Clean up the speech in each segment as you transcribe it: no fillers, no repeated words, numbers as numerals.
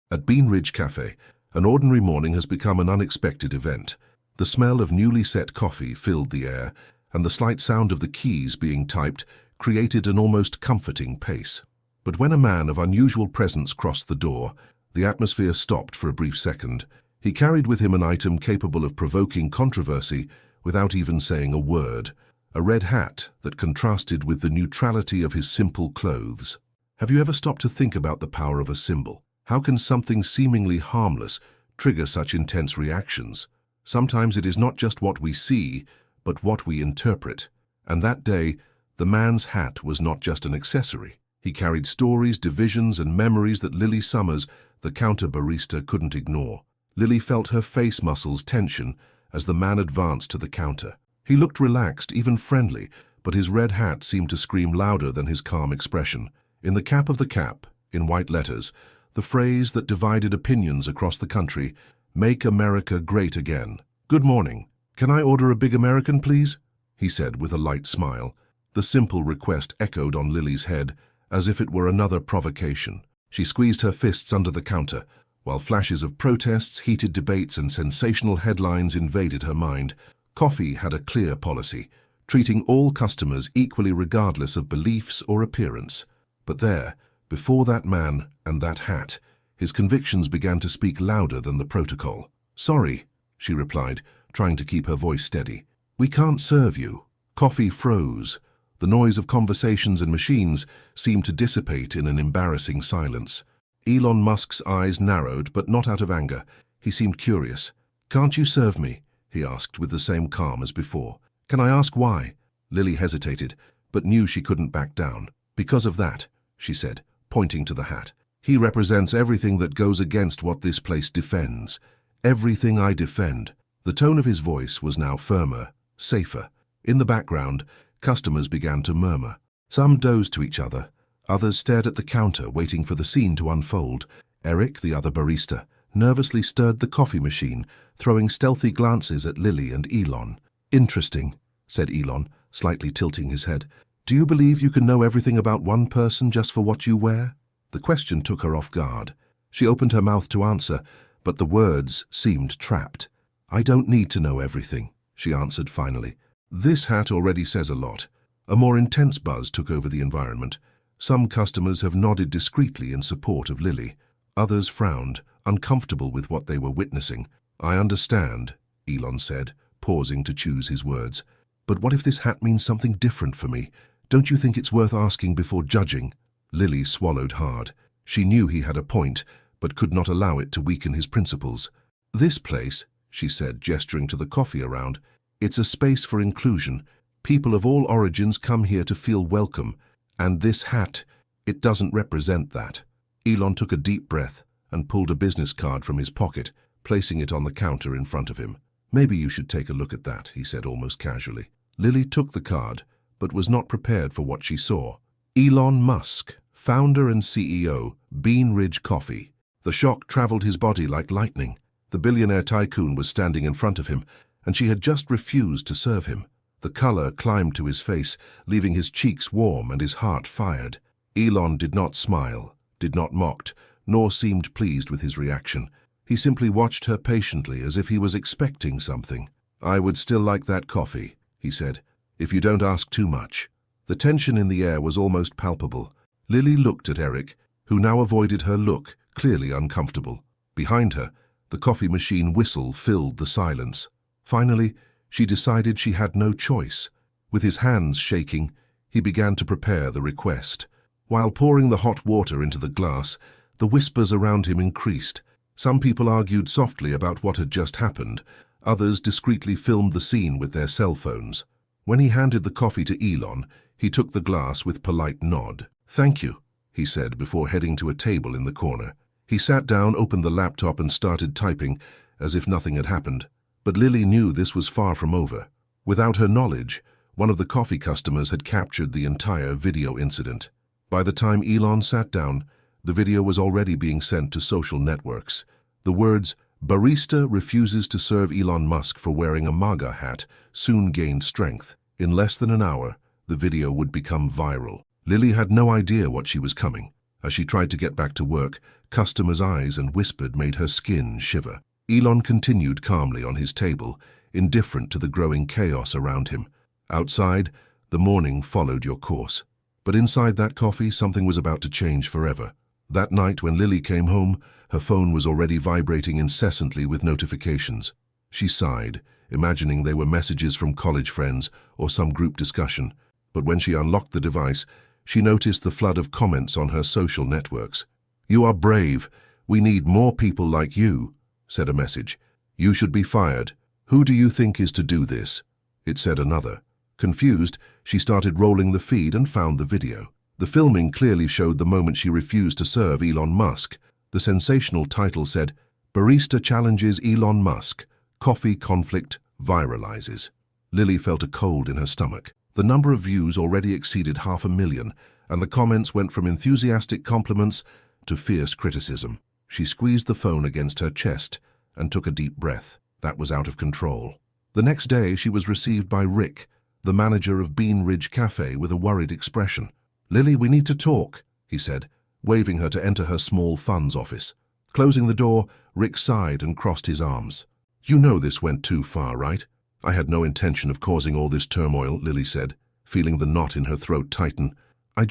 At Bean Ridge Cafe, an ordinary morning has become an unexpected event. The smell of newly set coffee filled the air, and the slight sound of the keys being typed created an almost comforting pace. But when a man of unusual presence crossed the door, the atmosphere stopped for a brief second. He carried with him an item capable of provoking controversy without even saying a word, a red hat that contrasted with the neutrality of his simple clothes. Have you ever stopped to think about the power of a symbol? How can something seemingly harmless trigger such intense reactions? Sometimes it is not just what we see, but what we interpret. And that day, the man's hat was not just an accessory. He carried stories, divisions, and memories that Lily Summers, the counter barista, couldn't ignore. Lily felt her face muscles tension as the man advanced to the counter. He looked relaxed, even friendly, but his red hat seemed to scream louder than his calm expression. In the cap of the cap, in white letters, the phrase that divided opinions across the country, "Make America Great Again." "Good morning. Can I order a Big American, please?" he said with a light smile. The simple request echoed on Lily's head, as if it were another provocation. She squeezed her fists under the counter, while flashes of protests, heated debates, and sensational headlines invaded her mind. Coffee had a clear policy, treating all customers equally regardless of beliefs or appearance. But there, before that man and that hat, his convictions began to speak louder than the protocol. "Sorry," she replied, trying to keep her voice steady. "We can't serve you." Coffee froze. The noise of conversations and machines seemed to dissipate in an embarrassing silence. Elon Musk's eyes narrowed, but not out of anger. He seemed curious. "Can't you serve me?" he asked with the same calm as before. "Can I ask why?" Lily hesitated, but knew she couldn't back down. "Because of that," she said, pointing to the hat. "He represents everything that goes against what this place defends. Everything I defend." The tone of his voice was now firmer, safer. In the background, customers began to murmur. Some dozed to each other. Others stared at the counter, waiting for the scene to unfold. Eric, the other barista, nervously stirred the coffee machine, throwing stealthy glances at Lily and Elon. "Interesting," said Elon, slightly tilting his head. "Do you believe you can know everything about one person just for what you wear?" The question took her off guard. She opened her mouth to answer, but the words seemed trapped. "I don't need to know everything," she answered finally. "This hat already says a lot." A more intense buzz took over the environment. Some customers have nodded discreetly in support of Lily. Others frowned, uncomfortable with what they were witnessing. "I understand," Elon said, pausing to choose his words. "But what if this hat means something different for me? Don't you think it's worth asking before judging?" Lily swallowed hard. She knew he had a point, but could not allow it to weaken his principles. "This place," she said, gesturing to the coffee around, "it's a space for inclusion. People of all origins come here to feel welcome. And this hat, it doesn't represent that." Elon took a deep breath and pulled a business card from his pocket, placing it on the counter in front of him. "Maybe you should take a look at that," he said almost casually. Lily took the card, but was not prepared for what she saw. Elon Musk, founder and CEO, Bean Ridge Coffee. The shock traveled his body like lightning. The billionaire tycoon was standing in front of him, and she had just refused to serve him. The color climbed to his face, leaving his cheeks warm and his heart fired. Elon did not smile, did not mock, nor seemed pleased with his reaction. He simply watched her patiently as if he was expecting something. "I would still like that coffee," he said, "if you don't ask too much." The tension in the air was almost palpable. Lily looked at Eric, who now avoided her look, clearly uncomfortable. Behind her, the coffee machine whistle filled the silence. Finally, she decided she had no choice. With his hands shaking, he began to prepare the request. While pouring the hot water into the glass, the whispers around him increased. Some people argued softly about what had just happened. Others discreetly filmed the scene with their cell phones. When he handed the coffee to Elon, he took the glass with polite nod. "Thank you," he said before heading to a table in the corner. He sat down, opened the laptop, and started typing, as if nothing had happened. But Lily knew this was far from over. Without her knowledge, one of the coffee customers had captured the entire video incident. By the time Elon sat down, the video was already being sent to social networks. The words, "Barista refuses to serve Elon Musk for wearing a MAGA hat," soon gained strength. In less than an hour, the video would become viral. Lily had no idea what she was coming. As she tried to get back to work, customers' eyes and whispered made her skin shiver. Elon continued calmly on his table, indifferent to the growing chaos around him. Outside, the morning followed your course. But inside that coffee, something was about to change forever. That night, when Lily came home, her phone was already vibrating incessantly with notifications. She sighed, imagining they were messages from college friends or some group discussion. But when she unlocked the device, she noticed the flood of comments on her social networks. "You are brave. We need more people like you," said a message. "You should be fired. Who do you think is to do this?" it said another. Confused, she started rolling the feed and found the video. The filming clearly showed the moment she refused to serve Elon Musk. The sensational title said, "Barista challenges Elon Musk. Coffee conflict viralizes." Lily felt a cold in her stomach. The number of views already exceeded 500,000, and the comments went from enthusiastic compliments to fierce criticism. She squeezed the phone against her chest and took a deep breath. That was out of control. The next day, she was received by Rick, the manager of Bean Ridge Cafe, with a worried expression. "Lily, we need to talk," he said, waving her to enter her small funds office. Closing the door, Rick sighed and crossed his arms. "You know this went too far, right?" "I had no intention of causing all this turmoil," Lily said, feeling the knot in her throat tighten. I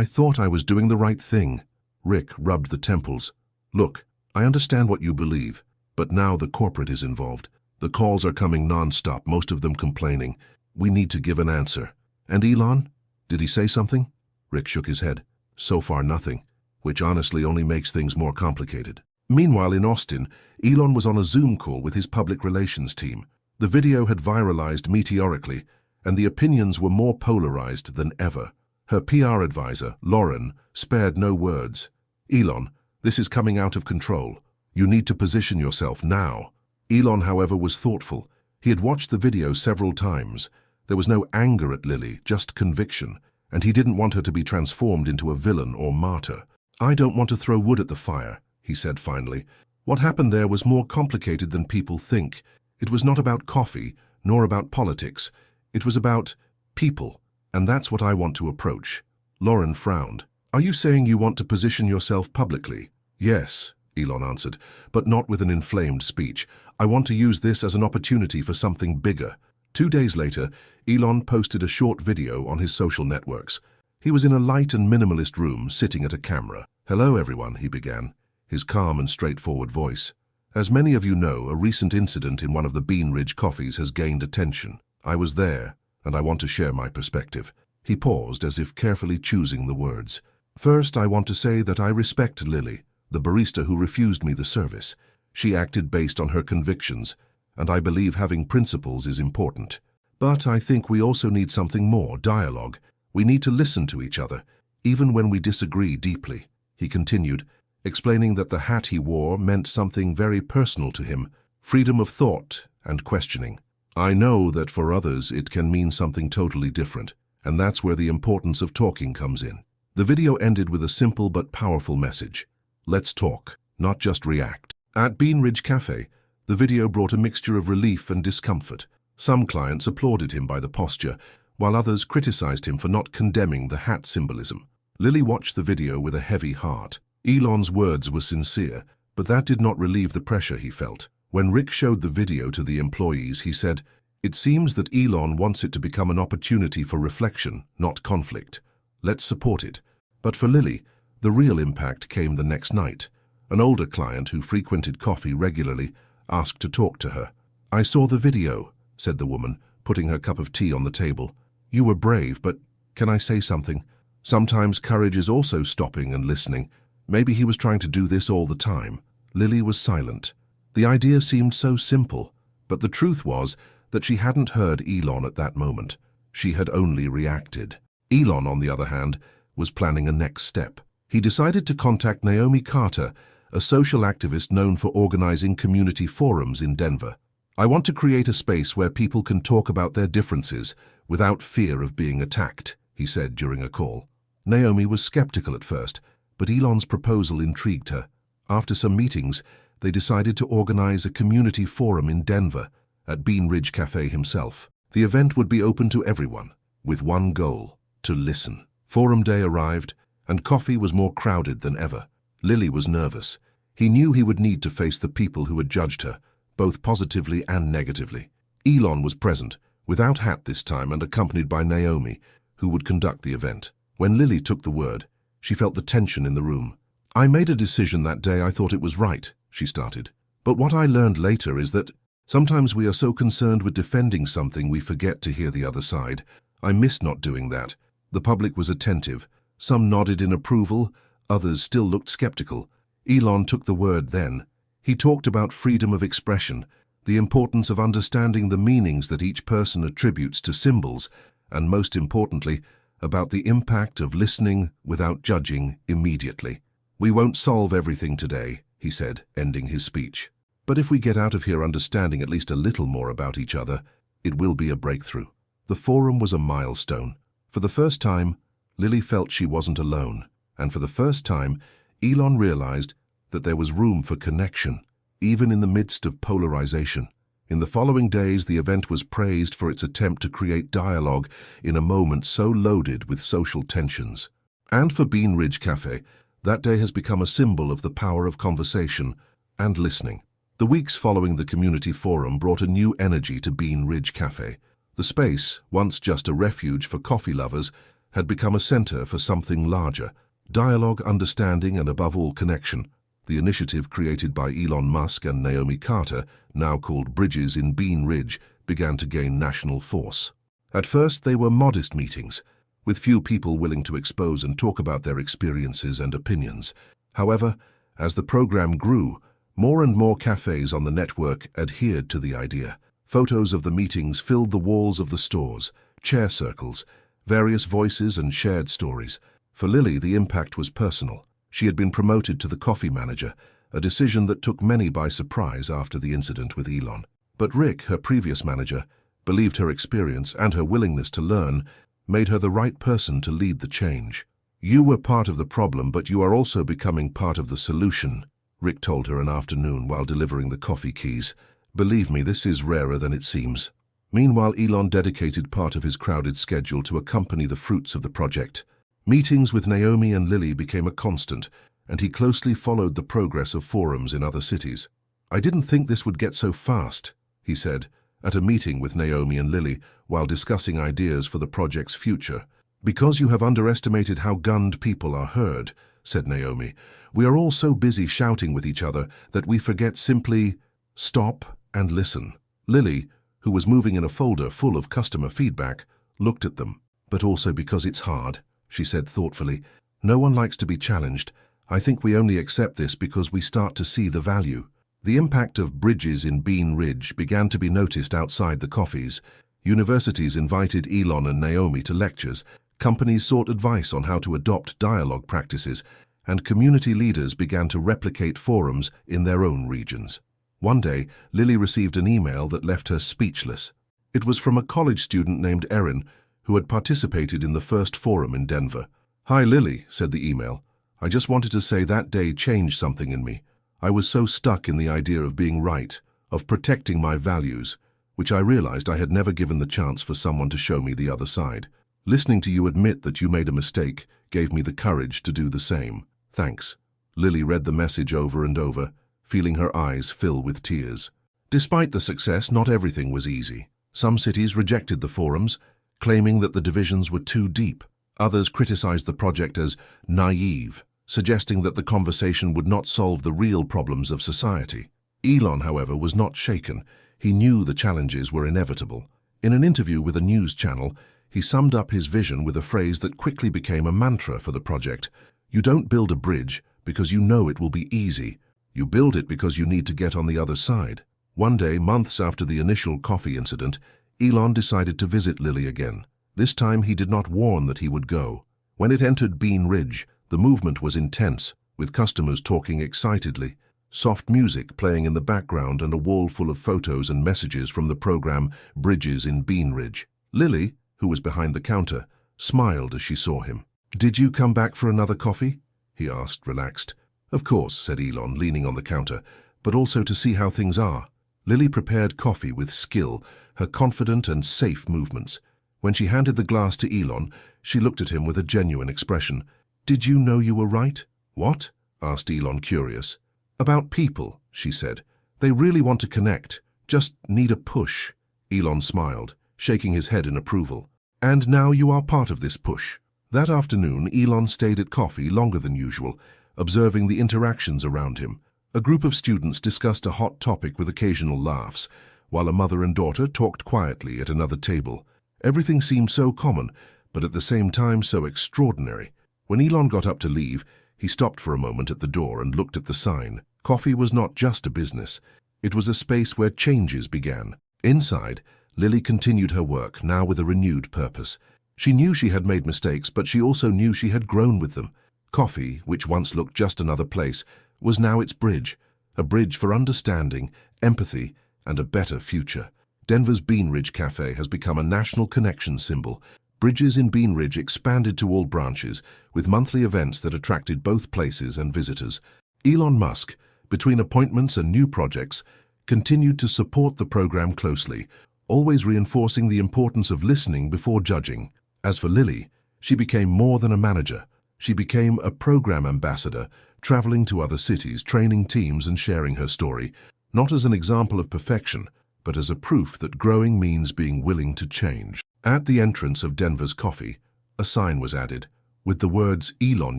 thought I was doing the right thing." Rick rubbed the temples. "Look, I understand what you believe, but now the corporate is involved. The calls are coming non-stop, most of them complaining. We need to give an answer." "And Elon? Did he say something?" Rick shook his head. "So far nothing, which honestly only makes things more complicated." Meanwhile, in Austin, Elon was on a Zoom call with his public relations team. The video had viralized meteorically, and the opinions were more polarized than ever. Her PR advisor, Lauren, spared no words. "Elon, this is coming out of control. You need to position yourself now." Elon, however, was thoughtful. He had watched the video several times. There was no anger at Lily, just conviction, and he didn't want her to be transformed into a villain or martyr. "I don't want to throw wood at the fire," he said finally. "What happened there was more complicated than people think. It was not about coffee, nor about politics. It was about people, and that's what I want to approach." Lauren frowned. "Are you saying you want to position yourself publicly?" "Yes," Elon answered, "but not with an inflamed speech. I want to use this as an opportunity for something bigger." 2 days later, Elon posted a short video on his social networks. He was in a light and minimalist room, sitting at a camera. "Hello, everyone," he began, his calm and straightforward voice. "As many of you know, a recent incident in one of the Bean Ridge coffees has gained attention. I was there, and I want to share my perspective." He paused, as if carefully choosing the words. "First, I want to say that I respect Lily, the barista who refused me the service. She acted based on her convictions, and I believe having principles is important. But I think we also need something more, dialogue. We need to listen to each other, even when we disagree deeply." He continued, explaining that the hat he wore meant something very personal to him, freedom of thought and questioning. "I know that for others it can mean something totally different, and that's where the importance of talking comes in." The video ended with a simple but powerful message. Let's talk, not just react. At Bean Ridge Cafe, the video brought a mixture of relief and discomfort. Some clients applauded him by the posture, while others criticized him for not condemning the hat symbolism. Lily watched the video with a heavy heart. Elon's words were sincere, but that did not relieve the pressure he felt. When Rick showed the video to the employees, he said, "It seems that Elon wants it to become an opportunity for reflection, not conflict. Let's support it." But for Lily, the real impact came the next night. An older client who frequented coffee regularly asked to talk to her. "I saw the video," said the woman, putting her cup of tea on the table. "You were brave, but can I say something? Sometimes courage is also stopping and listening. Maybe he was trying to do this all the time." Lily was silent. The idea seemed so simple, but the truth was that she hadn't heard Elon at that moment. She had only reacted. Elon, on the other hand, was planning a next step. He decided to contact Naomi Carter, a social activist known for organizing community forums in Denver. "I want to create a space where people can talk about their differences without fear of being attacked," he said during a call. Naomi was skeptical at first, but Elon's proposal intrigued her. After some meetings, they decided to organize a community forum in Denver, at Bean Ridge Cafe himself. The event would be open to everyone, with one goal: to listen. Forum day arrived, and coffee was more crowded than ever. Lily was nervous. He knew he would need to face the people who had judged her, both positively and negatively. Elon was present, without hat this time and accompanied by Naomi, who would conduct the event. When Lily took the word, she felt the tension in the room. "I made a decision that day I thought it was right," she started. "But what I learned later is that sometimes we are so concerned with defending something we forget to hear the other side. I missed not doing that." The public was attentive. Some nodded in approval, others still looked skeptical. Elon took the word then. He talked about freedom of expression, the importance of understanding the meanings that each person attributes to symbols, and most importantly, about the impact of listening without judging immediately. "We won't solve everything today," he said, ending his speech. "But if we get out of here understanding at least a little more about each other, it will be a breakthrough." The forum was a milestone. For the first time, Lily felt she wasn't alone, and for the first time, Elon realized that there was room for connection, even in the midst of polarization. In the following days, the event was praised for its attempt to create dialogue in a moment so loaded with social tensions. And for Bean Ridge Cafe, that day has become a symbol of the power of conversation and listening. The weeks following the community forum brought a new energy to Bean Ridge Cafe. The space, once just a refuge for coffee lovers, had become a center for something larger: dialogue, understanding, and above all, connection. The initiative created by Elon Musk and Naomi Carter, now called Bridges in Bean Ridge, began to gain national force. At first, they were modest meetings, with few people willing to expose and talk about their experiences and opinions. However, as the program grew, more and more cafes on the network adhered to the idea. Photos of the meetings filled the walls of the stores, chair circles, various voices and shared stories. For Lily, the impact was personal. She had been promoted to the coffee manager, a decision that took many by surprise after the incident with Elon. But Rick, her previous manager, believed her experience and her willingness to learn made her the right person to lead the change. "You were part of the problem, but you are also becoming part of the solution," Rick told her an afternoon while delivering the coffee keys. "Believe me, this is rarer than it seems." Meanwhile, Elon dedicated part of his crowded schedule to accompany the fruits of the project. Meetings with Naomi and Lily became a constant, and he closely followed the progress of forums in other cities. "I didn't think this would get so fast," he said, at a meeting with Naomi and Lily while discussing ideas for the project's future. "Because you have underestimated how gunned people are heard," said Naomi. "We are all so busy shouting with each other that we forget simply stop and listen." Lily, who was moving in a folder full of customer feedback, looked at them. "But also because it's hard," she said thoughtfully. "No one likes to be challenged. I think we only accept this because we start to see the value." The impact of Bridges in Bean Ridge began to be noticed outside the coffees. Universities invited Elon and Naomi to lectures, companies sought advice on how to adopt dialogue practices, and community leaders began to replicate forums in their own regions. One day, Lily received an email that left her speechless. It was from a college student named Erin, who had participated in the first forum in Denver. "Hi Lily," said the email. "I just wanted to say that day changed something in me. I was so stuck in the idea of being right, of protecting my values, which I realized I had never given the chance for someone to show me the other side. Listening to you admit that you made a mistake gave me the courage to do the same. Thanks." Lily read the message over and over, feeling her eyes fill with tears. Despite the success, not everything was easy. Some cities rejected the forums, claiming that the divisions were too deep. Others criticized the project as naive, suggesting that the conversation would not solve the real problems of society. Elon, however, was not shaken. He knew the challenges were inevitable. In an interview with a news channel, he summed up his vision with a phrase that quickly became a mantra for the project. "You don't build a bridge because you know it will be easy. You build it because you need to get on the other side." One day, months after the initial coffee incident, Elon decided to visit Lily again. This time he did not warn that he would go. When it entered Bean Ridge, the movement was intense, with customers talking excitedly, soft music playing in the background and a wall full of photos and messages from the program Bridges in Bean Ridge. Lily, who was behind the counter, smiled as she saw him. "Did you come back for another coffee?" he asked, relaxed. "Of course," said Elon, leaning on the counter, "but also to see how things are." Lily prepared coffee with skill, her confident and safe movements. When she handed the glass to Elon, she looked at him with a genuine expression. Did you know you were right? What? Asked Elon, curious. About people, she said. They really want to connect, just need a push. Elon smiled, shaking his head in approval. And now you are part of this push. That afternoon, Elon stayed at coffee longer than usual, observing the interactions around him. A group of students discussed a hot topic with occasional laughs, while a mother and daughter talked quietly at another table. Everything seemed so common, but at the same time so extraordinary. When Elon got up to leave, he stopped for a moment at the door and looked at the sign. Coffee was not just a business. It was a space where changes began. Inside, Lily continued her work, now with a renewed purpose. She knew she had made mistakes, but she also knew she had grown with them. Coffee, which once looked just another place, was now its bridge, a bridge for understanding, empathy, and a better future. Denver's Bean Ridge Cafe has become a national connection symbol. Bridges in Bean Ridge expanded to all branches, with monthly events that attracted both places and visitors. Elon Musk, between appointments and new projects, continued to support the program closely, always reinforcing the importance of listening before judging. As for Lily, she became more than a manager. She became a program ambassador, traveling to other cities, training teams and sharing her story, not as an example of perfection, but as a proof that growing means being willing to change. At the entrance of Denver's Coffee, a sign was added, with the words Elon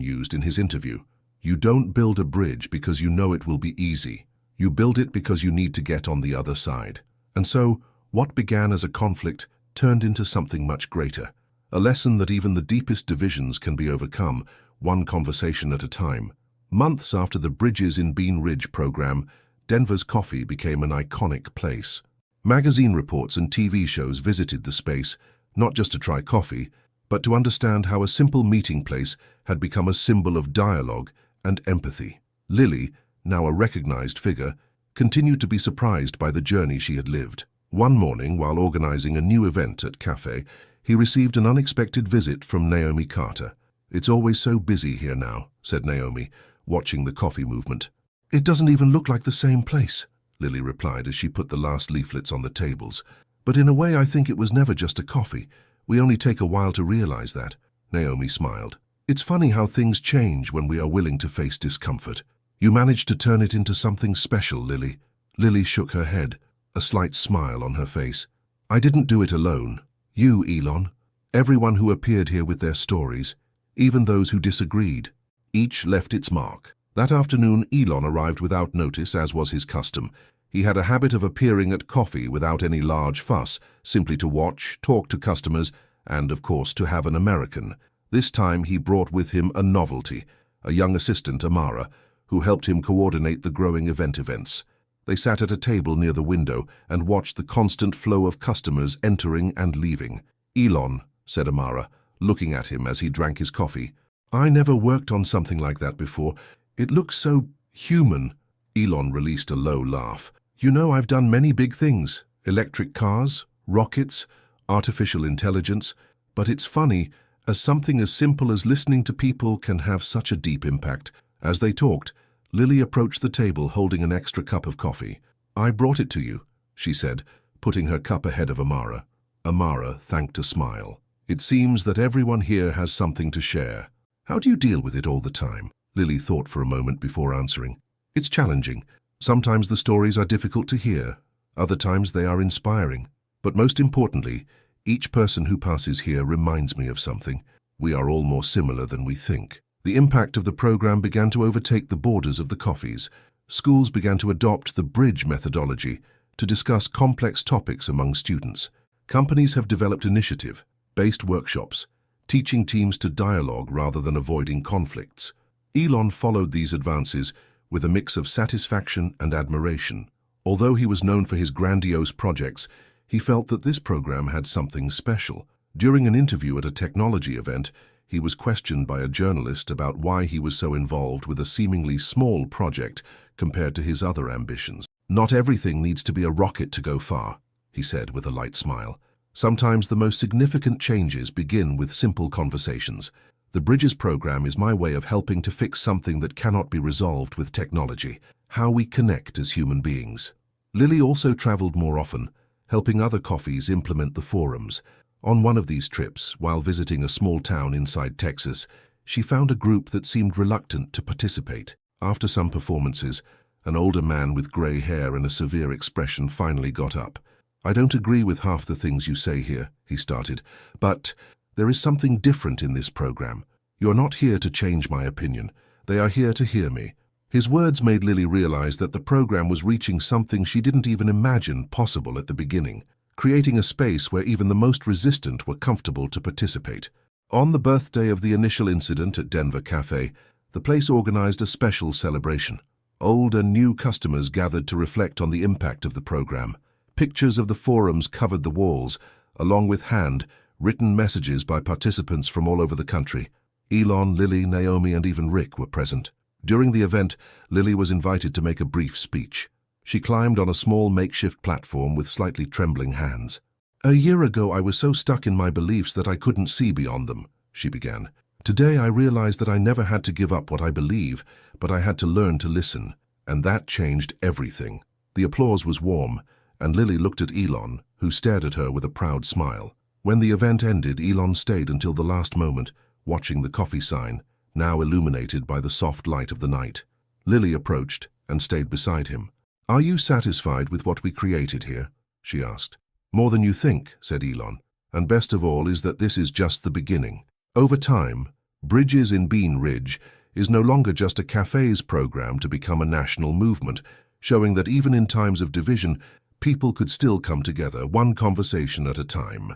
used in his interview. You don't build a bridge because you know it will be easy. You build it because you need to get on the other side. And so, what began as a conflict turned into something much greater. A lesson that even the deepest divisions can be overcome, one conversation at a time. Months after the Bridges in Bean Ridge program, Denver's Coffee became an iconic place. Magazine reports and TV shows visited the space, not just to try coffee, but to understand how a simple meeting place had become a symbol of dialogue and empathy. Lily, now a recognized figure, continued to be surprised by the journey she had lived. One morning, while organizing a new event at Cafe, he received an unexpected visit from Naomi Carter. It's always so busy here now, said Naomi, watching the coffee movement. It doesn't even look like the same place, Lily replied as she put the last leaflets on the tables. But in a way I think it was never just a coffee. We only take a while to realize that. Naomi smiled. It's funny how things change when we are willing to face discomfort. You managed to turn it into something special, Lily. Lily shook her head, a slight smile on her face. I didn't do it alone. You, Elon. Everyone who appeared here with their stories, even those who disagreed. Each left its mark. That afternoon, Elon arrived without notice, as was his custom. He had a habit of appearing at coffee without any large fuss, simply to watch, talk to customers, and, of course, to have an American. This time he brought with him a novelty, a young assistant, Amara, who helped him coordinate the growing events. They sat at a table near the window and watched the constant flow of customers entering and leaving. Elon, said Amara, looking at him as he drank his coffee. I never worked on something like that before. It looks so human. Elon released a low laugh. You know, I've done many big things. Electric cars, rockets, artificial intelligence. But it's funny, as something as simple as listening to people can have such a deep impact. As they talked, Lily approached the table holding an extra cup of coffee. I brought it to you, she said, putting her cup ahead of Amara. Amara thanked a smile. It seems that everyone here has something to share. How do you deal with it all the time? Lily thought for a moment before answering. It's challenging. Sometimes the stories are difficult to hear. Other times they are inspiring. But most importantly, each person who passes here reminds me of something. We are all more similar than we think. The impact of the program began to overtake the borders of the coffees. Schools began to adopt the bridge methodology to discuss complex topics among students. Companies have developed initiative-based workshops, teaching teams to dialogue rather than avoiding conflicts. Elon followed these advances with a mix of satisfaction and admiration. Although he was known for his grandiose projects, he felt that this program had something special. During an interview at a technology event, he was questioned by a journalist about why he was so involved with a seemingly small project compared to his other ambitions. Not everything needs to be a rocket to go far, he said with a light smile. Sometimes the most significant changes begin with simple conversations. The Bridges program is my way of helping to fix something that cannot be resolved with technology, how we connect as human beings. Lily also traveled more often, helping other coffees implement the forums. On one of these trips, while visiting a small town inside Texas, she found a group that seemed reluctant to participate. After some performances, an older man with grey hair and a severe expression finally got up. "I don't agree with half the things you say here," he started, "but there is something different in this program. You're not here to change my opinion. They are here to hear me." His words made Lily realize that the program was reaching something she didn't even imagine possible at the beginning, creating a space where even the most resistant were comfortable to participate. On the birthday of the initial incident at Denver Cafe, the place organized a special celebration. Old and new customers gathered to reflect on the impact of the program. Pictures of the forums covered the walls, along with hand-written messages by participants from all over the country. Elon, Lily, Naomi, and even Rick were present. During the event, Lily was invited to make a brief speech. She climbed on a small makeshift platform with slightly trembling hands. "A year ago, I was so stuck in my beliefs that I couldn't see beyond them," she began. "Today, I realized that I never had to give up what I believe, but I had to learn to listen, and that changed everything." The applause was warm, and Lily looked at Elon, who stared at her with a proud smile. When the event ended, Elon stayed until the last moment, watching the coffee sign, now illuminated by the soft light of the night. Lily approached and stayed beside him. "Are you satisfied with what we created here?" she asked. "More than you think," said Elon. "And best of all is that this is just the beginning. Over time, Bridges in Bean Ridge is no longer just a cafe's program to become a national movement, showing that even in times of division, people could still come together, one conversation at a time."